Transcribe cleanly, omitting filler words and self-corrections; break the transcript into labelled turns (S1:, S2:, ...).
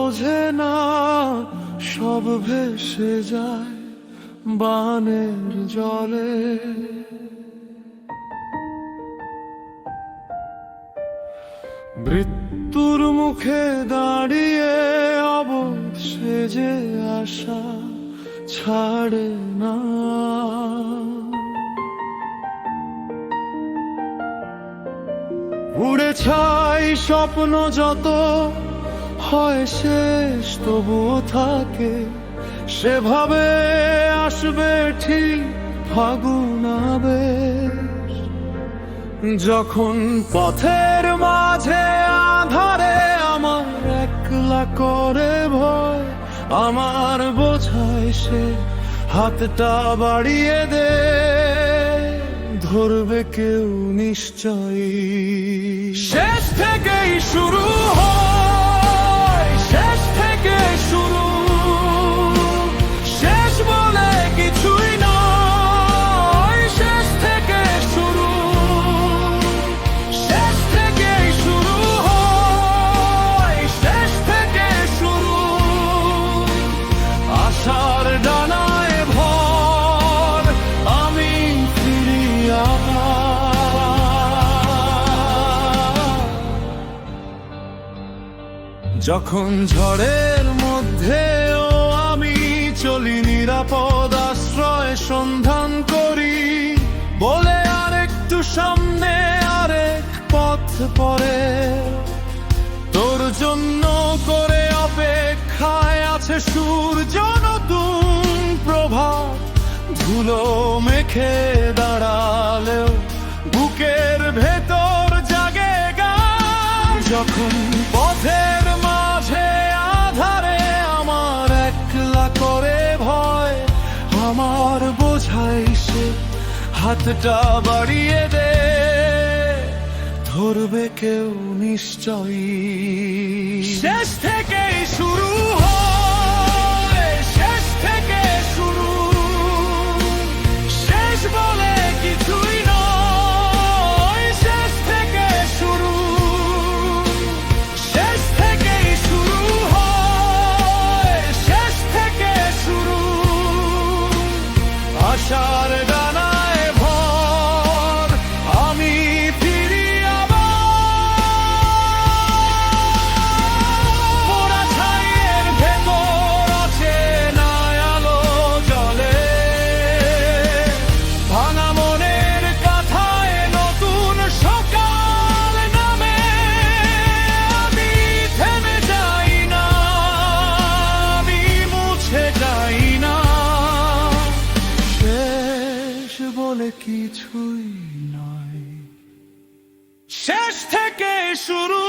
S1: বোঝে না, সব ভেসে যায় বানের জলে। মৃত্যুর মুখে দাঁড়িয়ে অবোধ সেজে আসা ছাড়ে না। উড়ে ছাই স্বপ্ন যত হয় শেষ, তবুও থাকে সেভাবে আসবে ঠিক ফাগুন আবেশ। যখন পথের মাঝে আধারে আমার একলা করে ভয়, আমার বোঝায় সে হাতটা বাড়িয়ে দে, ধরবে কেউ নিশ্চয়ই। শেষ থেকেই শুরু হয়, শেষ থেকে শুরু, শেষ বলে কিছুই নয়। শেষ থেকে শুরু, শেষ থেকেই শুরু হয়, শেষ থেকে শুরু। আশার ডানায় ভর আমি ফিরি যখন ঝড়ের মধ্যেও আমি চলি নিরাপদ আশ্রয় সন্ধান করি, বলে আরেকটু সামনে আরেক পথ পরে। তোর জন্য করে অপেক্ষায় আছে সূর্য নতুন প্রভাত, ধুলো মেখে দাঁড়ালেও বুকের ভেতর জাগে গান। যখন পথের মাঝে আধারে আমার একলা করে ভয়, আমার বোঝাই সে হাতটা বাড়িয়ে দে, ধরবে কেউ নিশ্চয়ই। শেষ থেকেই শুরু হয়, শেষ থেকে শুরু, শেষ বলে কিছুই নয়। শেষ থেকে শুরু, শেষ থেকেই শুরু হয়, শেষ থেকে শুরু। আশার ডানায় ভর আমি ফিরি আবার। পোড়া ছাইয়ের ভেতর আছে না আলো জ্বলে, ভাঙা মনের কাঁথায় নতুন সকাল নামে। আমি থেমে যাই না, আমি মুছে যাই না, শেষ বলে কিছুই নয়। শেষ থেকে শুরু।